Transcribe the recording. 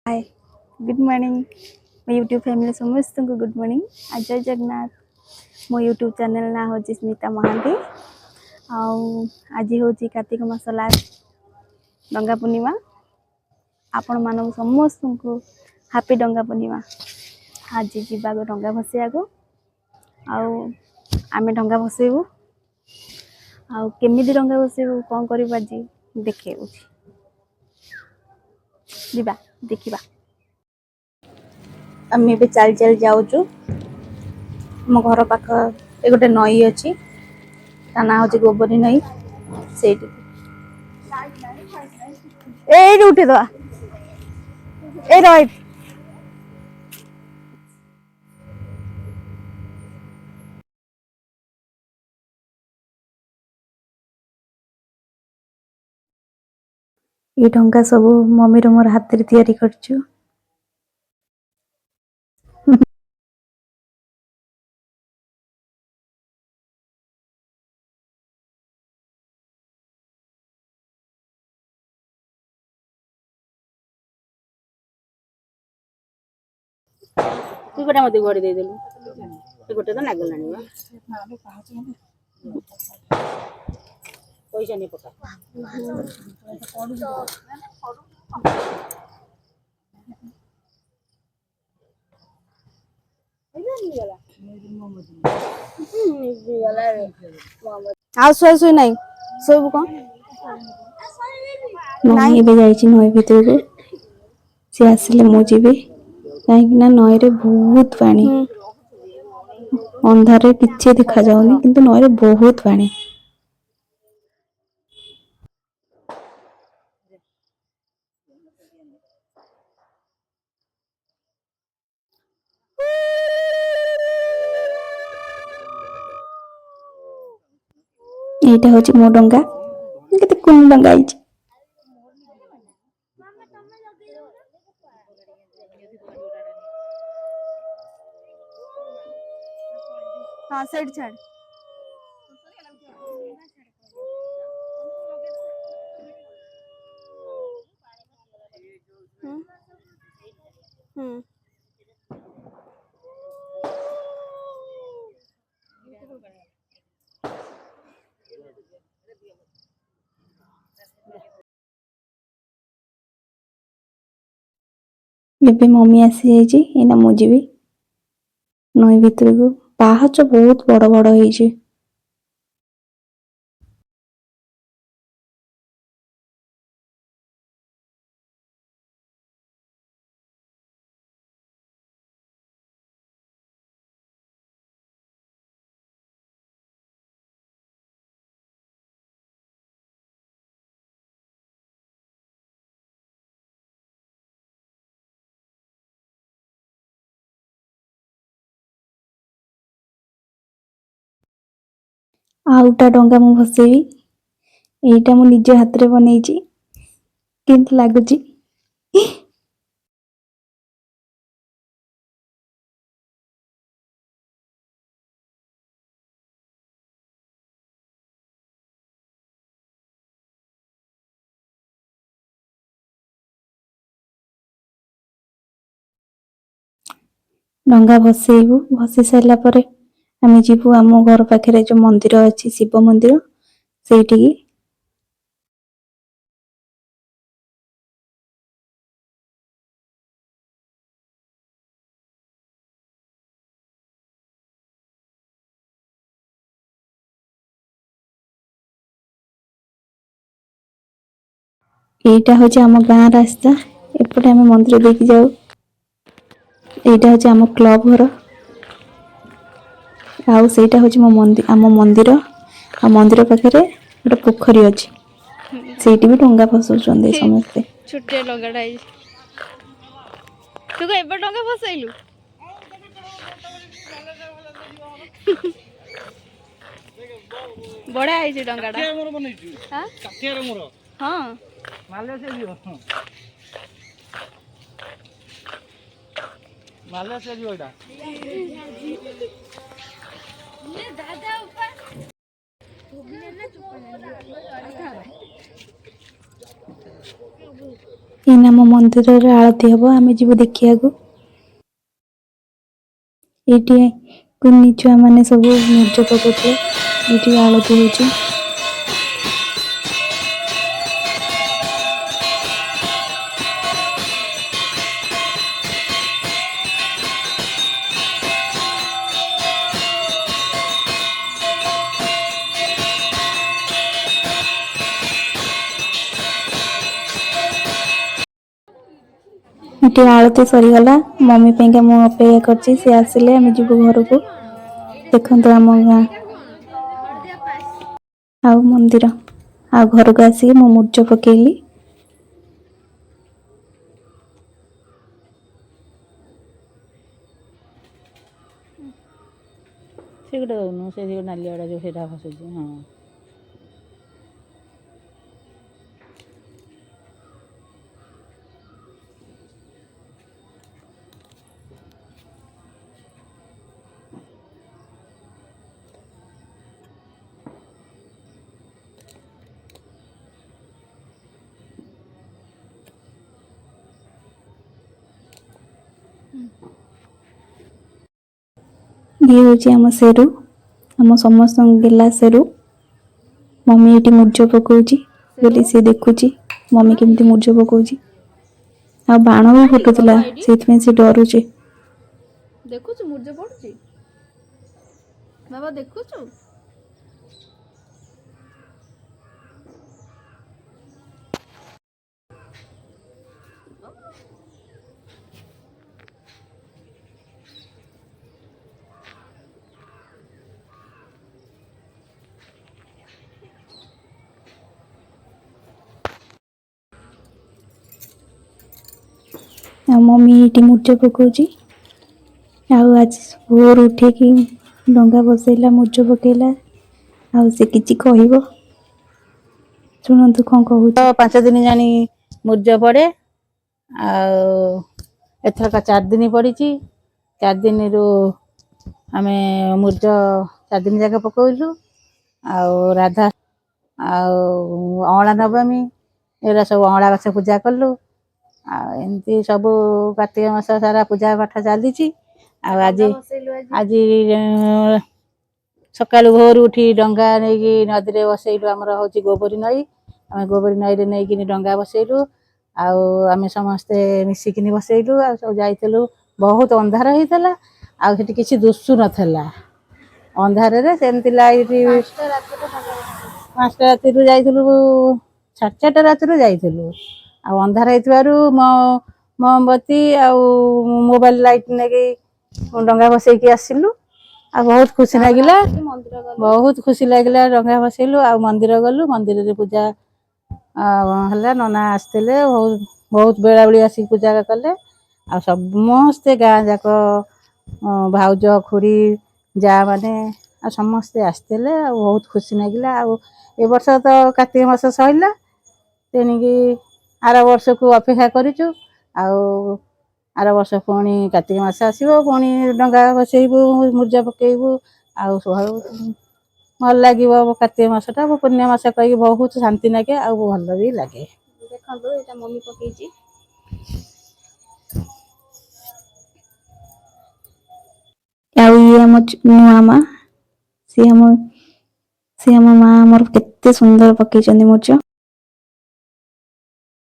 Hi good morning मो YouTube family समस्त को गुड मॉर्निंग आज जय जगन्नाथ मो यूट्यूब चैनल ना हो स्मिता महांती आज हूँ कार्तिक मास लास्ट डंगा पूर्णिमा आपण मानक समस्त को हैप्पी डंगा पूर्णिमा आज जीवा डंगा भसैया को आमे डंगा भसैबू केमिति डंगा भसैबू कौन कर आज देखे जीवा देखिबा आम ए चल चल जाऊँ मो घर पाख गोटे नई अच्छी ता ना हूँ गोबरी नई से उठे दवा ए रही ये ढंगा सब मम्मी मोर हाथ रे तैयारी करछु तू गोटे मत घड़ी दे देलु तू गोटे तो लागलानी पैसा नहीं पका शुआ शुई ना शोबू कौन नई ए नई भितर को सी आसिले मु जीवी कहीं नई रे बहुत पानी अंधारे किसी देखा जाऊनी किंतु नई रे बहुत पानी एटा होची मो डंगा केते कुन डंगा आइछ हां साइड छाड़ हम्म ଏବେ मम्मी आसी जाइए एना मु जीवी नई भितर को पाहाच बहुत बड़ बड़ होइछे आउटा डंगा मु भसेबी एटा मु निजे हाथ रे बनेइची केंत लागुची डंगा भसेबू भसे सारा पर आम जीवु आम घर पाखे जो मंदिर अच्छी शिव मंदिर से एटा होची आम गाँ रास्ता एपटे आम मंदिर देख जाऊ एटा होची आम क्लब घर आउ सेटा होची आम मंदिर आ मंदिर पाखे गोटे पोखरी अच्छी सेठी भी डंगा फसाउछन्ते समस्ते छुट्टे लगाटा तू को एबे डंगा फसाइलु बड़ा है जे डंगाटा काटिया मोर बनेछु हां काटिया रे मोर हां माले से दियो माले से दियो एटा ये दादा ऊपर तो भी ना चुप ଏଇନା ଆମ ମନ୍ଦିରରେ ଆଳତି ହବ, ଆମେ ଯିବୁ ଦେଖିବାକୁ। ଏଇଠି କୁନି ଛୁଆ ମାନେ ସବୁ ମୁରୁଜ ପକଉଥିଲେ, ଏଇଠି ଆଳତି ହଉଛି। ଏଠି ଆଳତି ସରିଗଲା, ମମି ପାଇଁକା ମୁଁ ଅପେକ୍ଷା କରିଛି, ସେ ଆସିଲେ ଆମେ ଯିବୁ ଘରକୁ। ଦେଖନ୍ତୁ ଆମ ଗାଁ ଆଉ ମନ୍ଦିର, ଆଉ ଘରକୁ ଆସିକି ମୁଁ ମୁରୁଜ ପକେଇଲି। ସେଗୁଡ଼ା ଦଉନୁ, ସେ ଯେଉଁ ନାଲି ଗୁଡ଼ା ଯେଉଁ ସେଇଟା ଖସୁଛି। ହଁ ଇଏ ହେଉଛି ଆମ ସେରୁ, ଆମ ସମସ୍ତଙ୍କ ଗେଲା ସେରୁ। ମମି ଏଠି ମୁରୁଜ ପକଉଛି ବୋଲି ସେ ଦେଖୁଛି ମମି କେମିତି ମୁରୁଜ ପକଉଛି। ଆଉ ବାଣ ବି ଫୁଟୁଥିଲା, ସେଇଥିପାଇଁ ସେ ଡରୁଛି। ଦେଖୁଛୁ ମୁରୁଜ ପଡୁଛି ବାବା, ଦେଖୁଛୁ? ଆଉ ମମି ଏଠି ମୁରୁଜ ପକଉଛି। ଆଉ ଆଜି ଭୋର ଉଠିକି ଡଙ୍ଗା ବସେଇଲା, ମୁରୁଜ ପକେଇଲା। ଆଉ ସେ କିଛି କହିବ, ଶୁଣନ୍ତୁ କଣ କହୁଛି। 5 ଦିନ ଜାଣି ମୁରୁଜ ପଡ଼େ। ଆଉ ଏଥରକ 4 ଦିନ ପଡ଼ିଛି। 4 ଦିନରୁ ଆମେ ମୁରୁଜ 4 ଦିନ ଯାକ ପକଉଛୁ। ଆଉ ରାଧା ଆଉ ଅଁଳା ନବମୀ ଏଗୁଡ଼ା ସବୁ ଅଁଳା ଗଛ ପୂଜା କଲୁ। ଆଉ ଏମିତି ସବୁ କାର୍ତ୍ତିକ ମାସ ସାରା ପୂଜା ପାଠ ଚାଲିଛି। ଆଉ ଆଜି ସକାଳୁ ଭୋରୁ ଉଠି ଡଙ୍ଗା ନେଇକି ନଦୀରେ ବସେଇଲୁ। ଆମର ହେଉଛି ଗୋବରୀ ନଈ, ଆମେ ଗୋବରୀ ନଈରେ ନେଇକିନି ଡଙ୍ଗା ବସେଇଲୁ। ଆଉ ଆମେ ସମସ୍ତେ ମିଶିକିନି ବସେଇଲୁ। ଆଉ ସବୁ ଯାଇଥିଲୁ, ବହୁତ ଅନ୍ଧାର ହେଇଥିଲା, ଆଉ ସେଠି କିଛି ଦୁଶୁ ନଥିଲା। ଅନ୍ଧାରରେ ସେମିତି ଲାଇଟ୍ 5ଟା ରାତିରୁ ଯାଇଥିଲୁ, 4:30 ରାତିରୁ ଯାଇଥିଲୁ। ଆଉ ଅନ୍ଧାର ହେଇଥିବାରୁ ମହମବତୀ ଆଉ ମୋବାଇଲ ଲାଇଟ୍ ନେଇକି ଡଙ୍ଗା ଭସେଇକି ଆସିଲୁ। ଆଉ ବହୁତ ଖୁସି ଲାଗିଲା, ବହୁତ ଖୁସି ଲାଗିଲା। ଡଙ୍ଗା ଭସେଇଲୁ, ଆଉ ମନ୍ଦିର ଗଲୁ। ମନ୍ଦିରରେ ପୂଜା ହେଲା, ନନା ଆସିଥିଲେ, ବହୁତ ବେଳାବେଳି ଆସିକି ପୂଜା କଲେ। ଆଉ ସମସ୍ତେ ଗାଁ ଯାକ ଭାଉଜ ଖୁଡ଼ି ଯାଆ ମାନେ ଆଉ ସମସ୍ତେ ଆସିଥିଲେ। ଆଉ ବହୁତ ଖୁସି ଲାଗିଲା। ଆଉ ଏ ବର୍ଷ ତ କାର୍ତ୍ତିକ ମାସ ସରିଲା, ତେଣିକି ଆର ବର୍ଷକୁ ଅପେକ୍ଷା କରିଛୁ। ଆଉ ଆର ବର୍ଷ ପୁଣି କାର୍ତ୍ତିକ ମାସ ଆସିବ, ପୁଣି ଡଙ୍ଗା ଭସେଇବୁ, ମୁରୁଜ ପକେଇବୁ। ଆଉ ଭଲ ଲାଗିବ। କାର୍ତ୍ତିକ ମାସଟା ପୁଣ୍ୟ ମାସ କହିକି ବହୁତ ଶାନ୍ତି ଲାଗେ, ଆଉ ଭଲ ବି ଲାଗେ। ଦେଖନ୍ତୁ ଏଇଟା ମମି ପକେଇଛି। ଆଉ ଇଏ ଆମ ନୂଆ ମା, ସିଏ ଆମ ମା ଆମର କେତେ ସୁନ୍ଦର ପକେଇଛନ୍ତି ମୁରୁଜ।